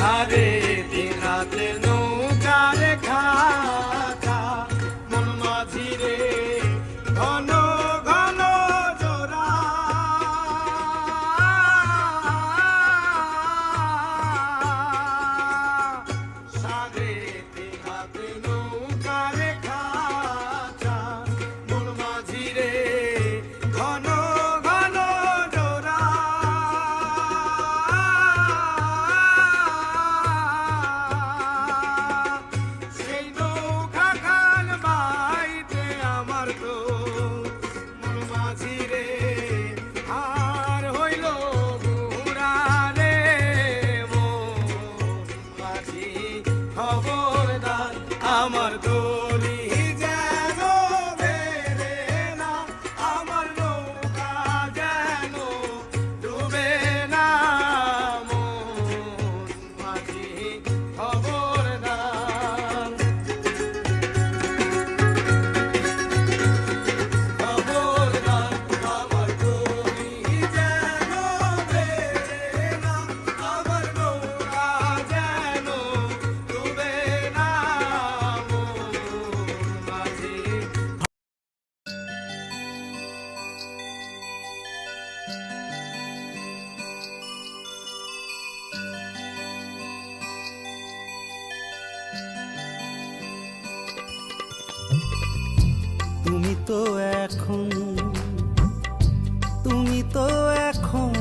সারে দিন রাতে নৌকার খাতা মন মাঝিরে ঘন ঘন জোড়া সারে দিন রাতে নৌকার খাতা মন মাঝিরে ঘন ঘন জোড়া সেই নৌকা খান বাইতে আমার তো মন মাঝিরে আর হইল বুড়া রে মন মাঝি খবরদার আমার দড়ি যেন বেরে না আমার নৌকা যেন ডুবে না মন মাঝি খবরদার খবরদার আমার দড়ি যেন বেরে না আমার নৌকা যেন ডুবে না মন মাঝি তুমি তো এখন তুমি তো এখন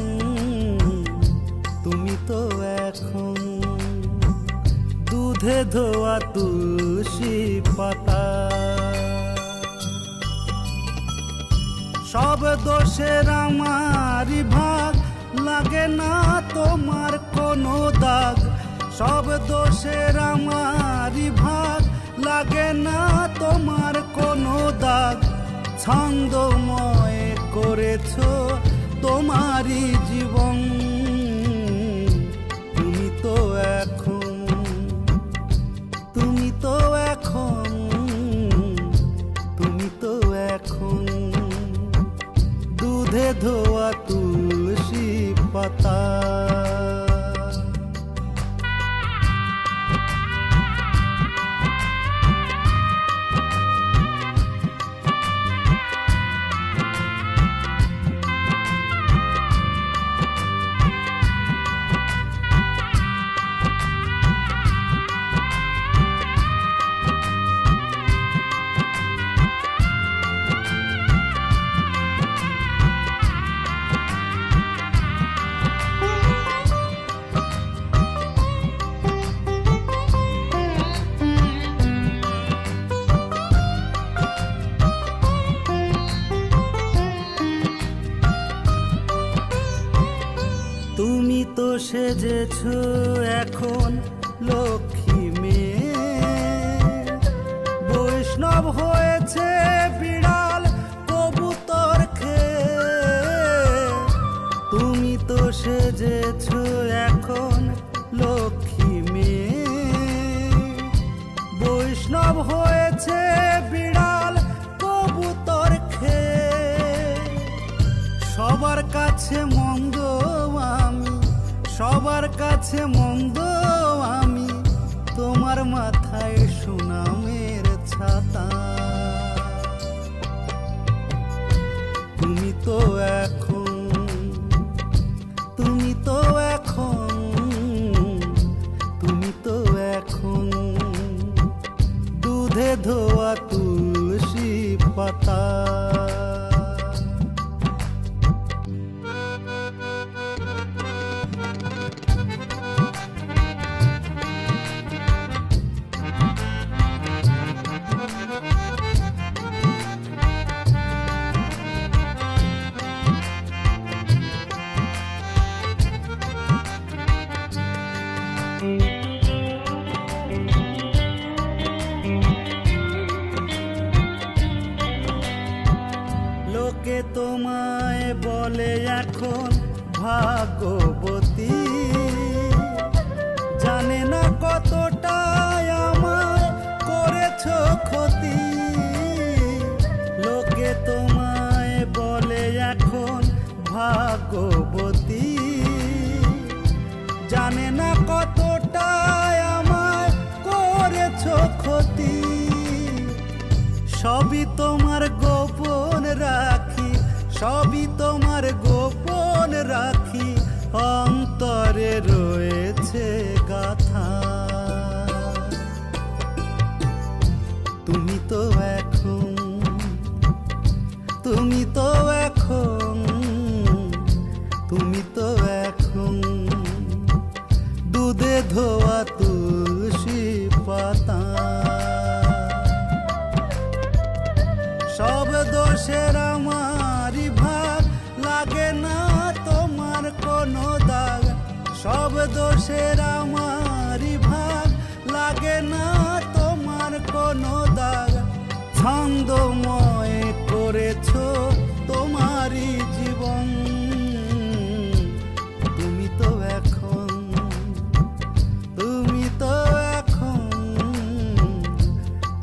তুমি তো এখন দুধে ধোয়া তুলসী পাতা সব দোষের আমারই ভাগ লাগে না তোমার কোনো দাগ সব দোষের আমারই ভাগ লাগে না তোমার কোনো দাগ ছন্দময় করেছ তোমারই জীবন তুমি তো এখন তুমি তো এখন তুমি তো এখন দুধে ধোয়া তুলসী পাতা তুমি তো সেজেছ এখন লক্ষ্মী মেয়ে বৈষ্ণব হয়েছে বিড়াল কবুতর খেয়ে তুমি তো সেজেছ এখন লক্ষ্মী মেয়ে বৈষ্ণব হয়েছে বিড়াল কবুতর খেয়ে সবার কাছে মন্দ আমি সবার কাছে মন্দ আমি তোমার মাথায় সুনামের ছাতা তুমি তো এখন তুমি তো এখন তুমি তো এখন দুধে ধোয়া তুলসী পাতা লোকে তোমায় বলে এখন ভাগ্যবতী জানে না কতটা আমায় করেছ ক্ষতি লোকে তোমায় বলে এখন ভাগ্যবতী জানে না কতটা সবই তোমার গোপন রাখি, সবই তোমার গোপন রাখি, অন্তরে রয়েছে গাথা। তুমি তো এখন, তুমি তো এখন, তুমি তো এখন দুধে ধোয়া তুলসী পাতা। সব দোষের আমারই ভাগ, লাগে না তোমার কোনো দাগ। সব দোষের আমারই ভাগ, লাগে না তোমার কোনো দাগ। ছন্দময় করেছো তোমারই জীবন। তুমি তো এখন, তুমি তো এখন,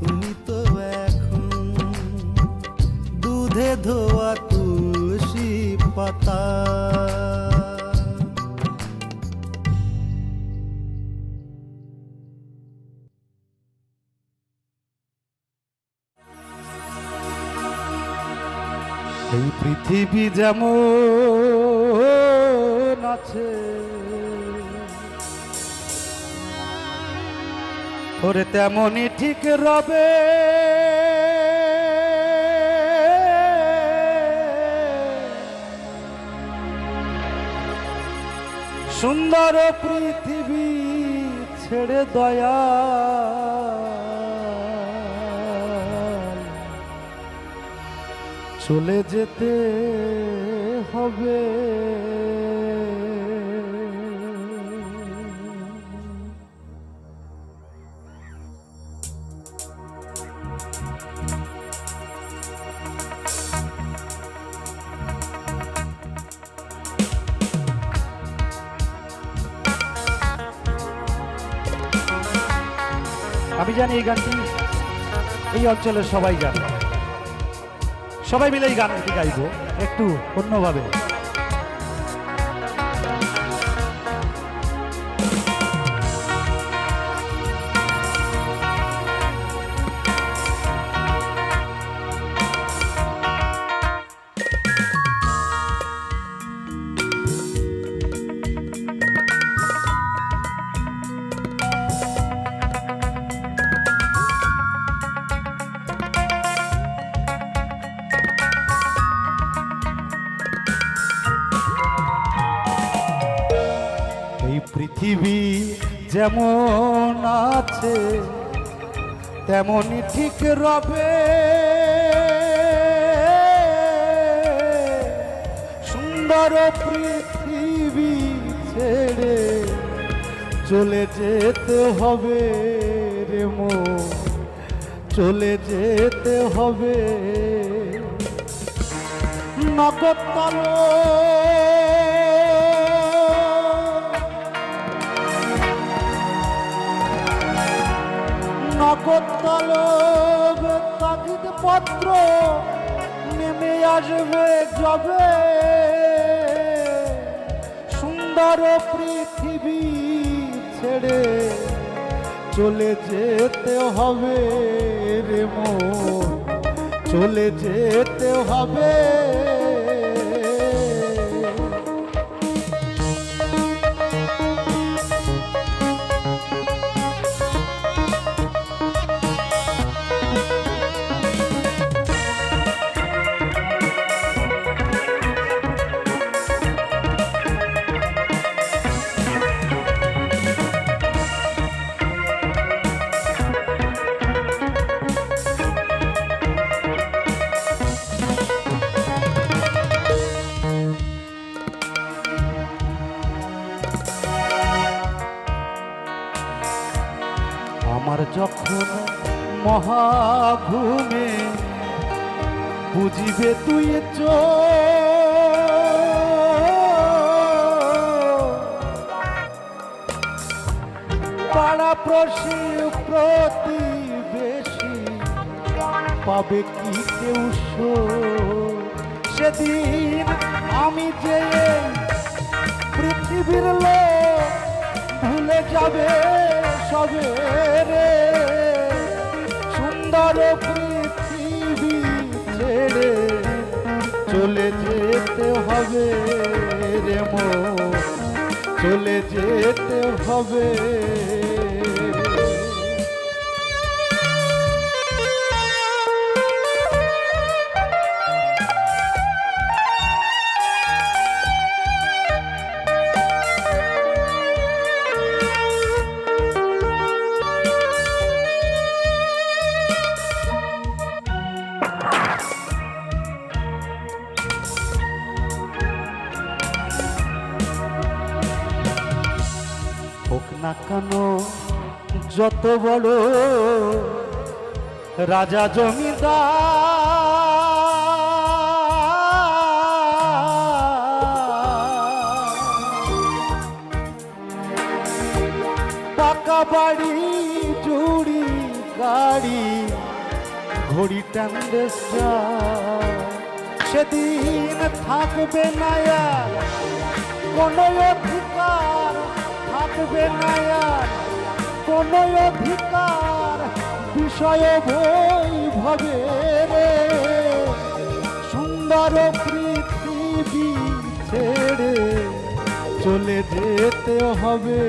তুমি তো এখন দুধে ধোয়া তুলসী পাতা। এই পৃথিবী যেমন আছে, ওরে তেমনই ঠিক রবে। সুন্দর পৃথিবী ছেড়ে দয়া চলে যেতে হবে। আমি জানি এই গানটি এই অঞ্চলের সবাই জানে, সবাই মিলে এই গানটি গাইবো একটু অন্যভাবে। পৃথিবী যেমন আছে তেমনই ঠিক রবে। সুন্দর পৃথিবী ছেড়ে চলে যেতে হবে রে মন, চলে যেতে হবে। নগদতল নগদতলব তাগিদ পত্র নেমে আসবে যবে। সুন্দর পৃথিবী ছেড়ে চলে যেতে হবে রে মন, চলে যেতে হবে। আমার যখন মহাঘুমে বুঝিবে তুই পাড়া প্রসি প্রতিবেশী পাবে কি কেউ সেদিন আমি যে পৃথিবীর লোক ভুলে যাবে সবে রে। সুন্দর পৃথিবী হবে রে মন, চলে যেতে হবে। হোক না কেন যত বড় রাজা জমিদার, পাকা বাড়ি জুড়ি গাড়ি ঘড়ি ট্যান্ডেস্টা, সেদিন থাকবে না আর কোনো অধিকার, থাকবে না আর কোনো অধিকার, বিষয় বৈভবে রে সুন্দর পৃথিবী ছেড়ে চলে যেতে হবে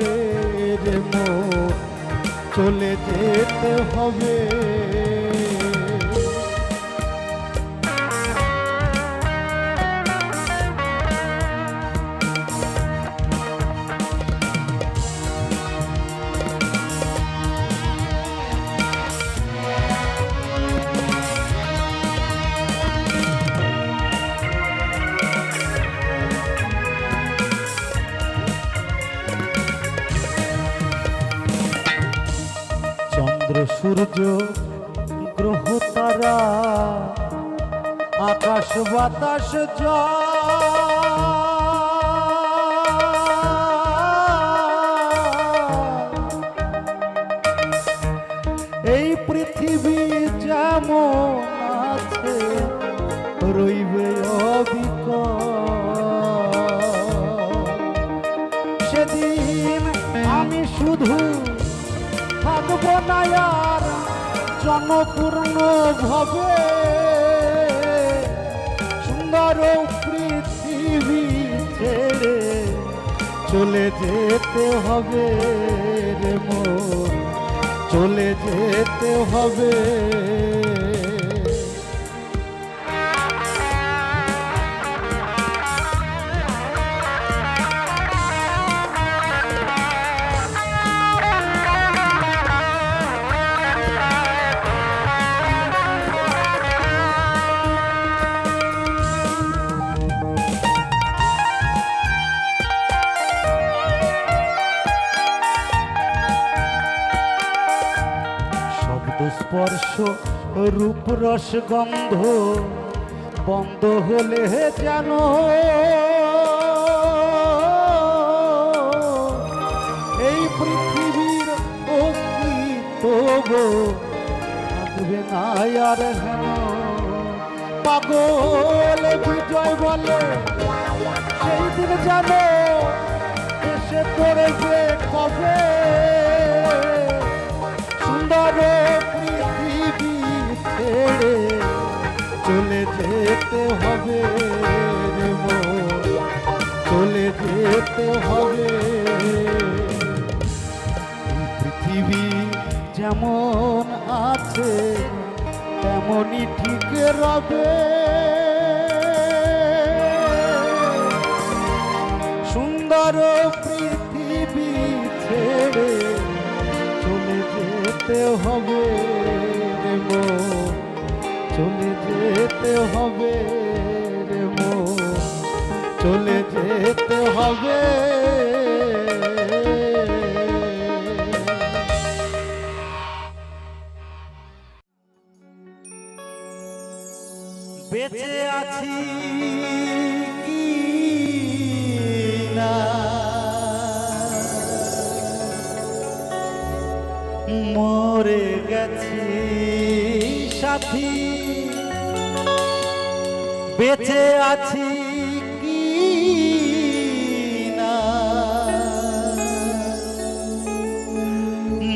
রে মন, চলে যেতে হবে। চন্দ্র সূর্য গ্রহ তারা আকাশ বাতাস এই পৃথিবী যেমন আছে রইবে অবিকল, সেদিন আমি শুধু থাকবো না আর জনপূর্ণ ভাবে, সুন্দর পৃথিবী ছেড়ে চলে যেতে হবে রে মন, চলে যেতে হবে। স্পর্শ রূপ রস গন্ধ বন্ধ হলে যেন এই পৃথিবীর অস্তিত্ব থাকবে না আর হেন। পাগল বিজয় বলে সেই দিন যেন এসে পড়েছে কবে, সুন্দর পৃথিবী ছেড়ে চলে যেতে হবে রে মন, চলে যেতে হবে। পৃথিবী যেমন আছে তেমনই ঠিক রবে, সুন্দর পৃথিবী ছেড়ে চলে যেতে হবে রে মন, চলে যেতে হবে রে মন, চলে যেতে হবে। বেঁচে আছি কি না মরে গেছি সাথী, বেঁচে আছি কি না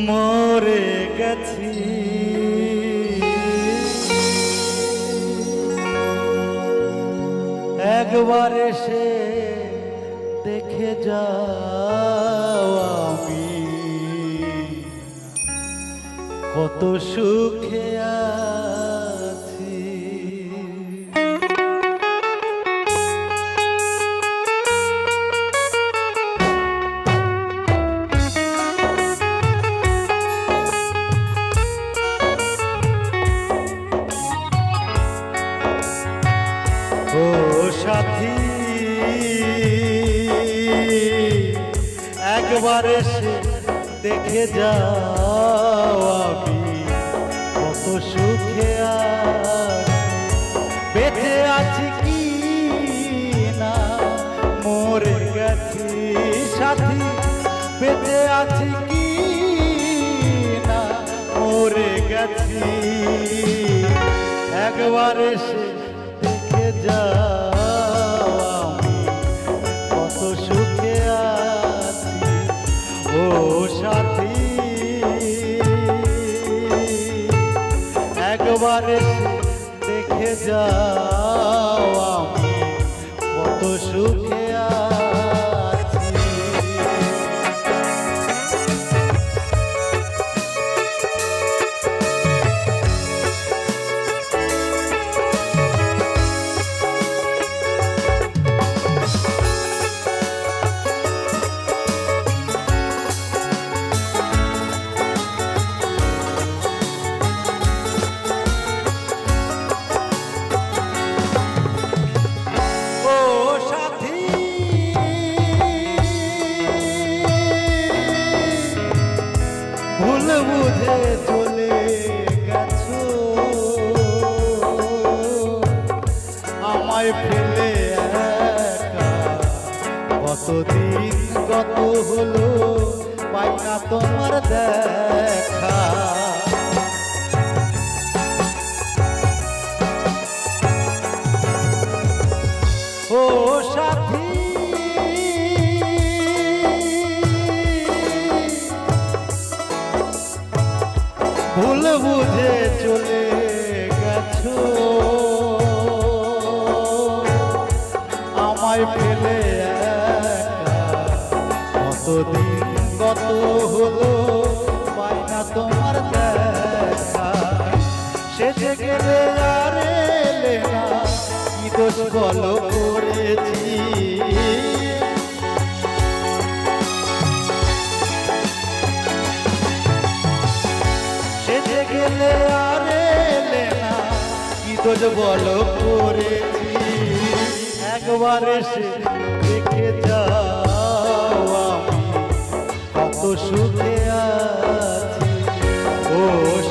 মরে গেছি, এক একবার এসে দেখে যাও আমি কত সুখে আছি। ও সাথী একবার এসে দেখে যাও আমি কত সুখে আছি। বেঁচে আছি কি না মরে গেছি সাথী, বেঁচে আছি কি না মরে গেছি। একবার এসে দেখে যাও আমি কত সুখে আছি। ও সাথী একবার এসে দেখে যাও আমি কত সুখে আছি। ভুল বুঝে চলে গেছো আমায় ফেলে একা, কতদিন কত হলো পাই না তোমার দেখা। ও সাথী ভুল বুঝে চলে গেছো আমায় ফেলে একা, কতদিন কত হলো পাই না তোমার দেখা। শেষে গেলে আর এলে না কি দোষ বলো করেছি। সেজে গেলে আর এলে না কি দোষ বলো করেছি। একবার এসে দেখে যাও আমি কত সুখে আছি। ও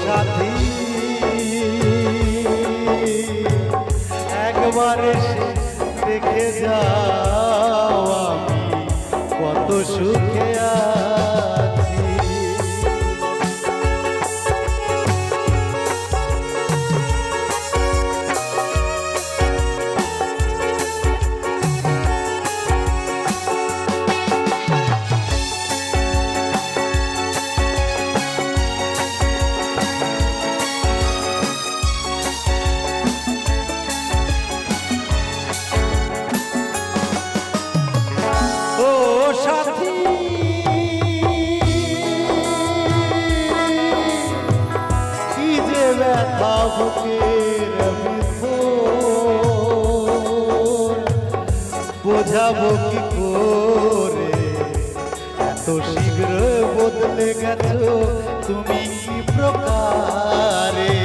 সাথী একবার এসে দেখে যাও আমি কত সুখে আছি। ও সাথী কি যে ব্যথা বুকের ভিতর, বোঝাবো কি করে এত শীঘ্র বদলে গেছো তুমি কি প্রকারে।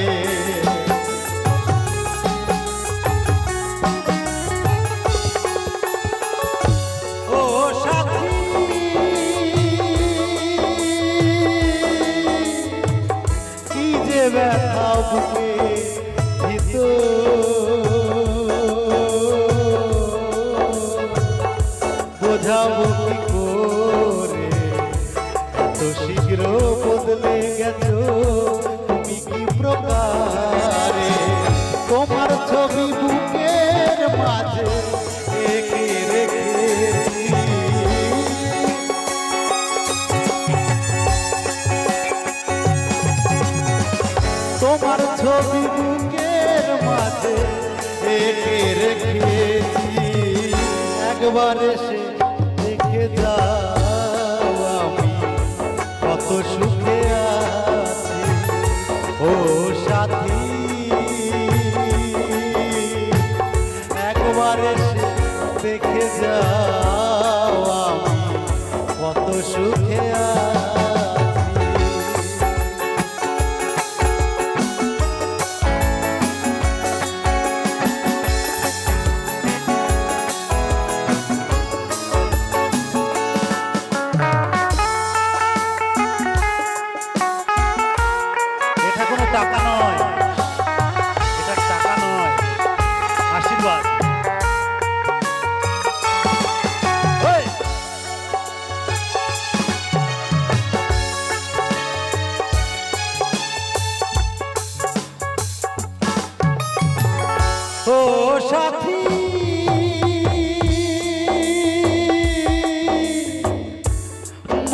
ও সাথী কি যে ব্যথা বুকে বোঝাবো কি করে এত শীঘ্র বদলে গেছো তুমি কি প্রকারে। তোমার ছবি বুকের মাঝে এঁকে রেখেছি, তোমার ছবি বুকের মাঝে এঁকে রেখেছি। একবার এসে দেখে যাও আমি কত সুখে আছি ও সাথী। একবার এসে দেখে যাও আমি কত সুখে আছি। এটা কোনো টাকা নয়, এটা টাকা নয়, আশীর্বাদ। ওই! ও সাথী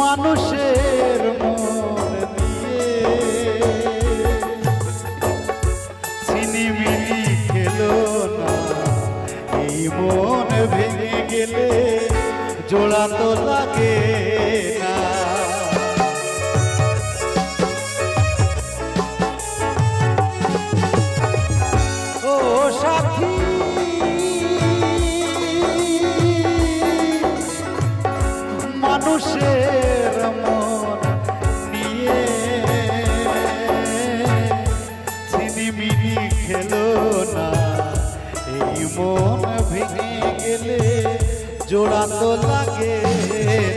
মানুষের মন দিয়ে ছিনিমিনি খেলো না, এই মন ভেঙে গেলে জোড়া তো লাগে না। ও সাথী মানুষের মন নিয়ে ছিনিমিনি খেলো না, এই মন ভেঙে গেলে জোড়া তো লাগে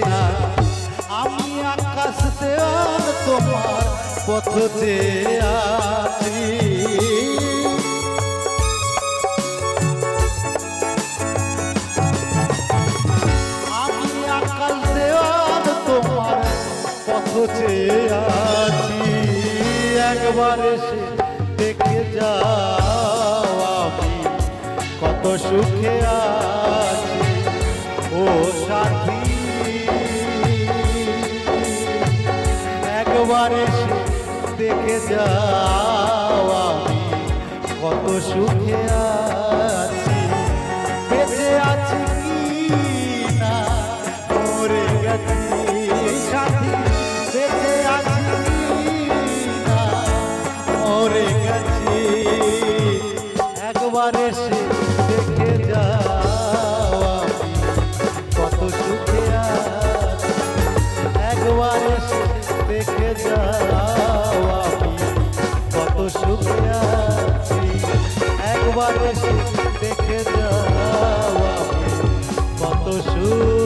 না। আমি আকাশ দেওয়াল তোমার পথ চেয়ে আছি, আমি আকাশ দেওয়াল তোমার পথ চেয়ে আছি। একবার এসে দেখে যাও আমি কত সুখে আছি ও সাথী। একবার এসে দেখে যাও আমি কত সুখে আছি। বেঁচে আছি কি না মরে গেছি সাথী, বেঁচে আছি কি না মরে গেছি। একবার এসে দেখে যাও আমি কত সুখে আছি। একবার এসে দেখে যাও আমি কত সুখে আছি। একবার এসে দেখে যাও আমি কত সুখ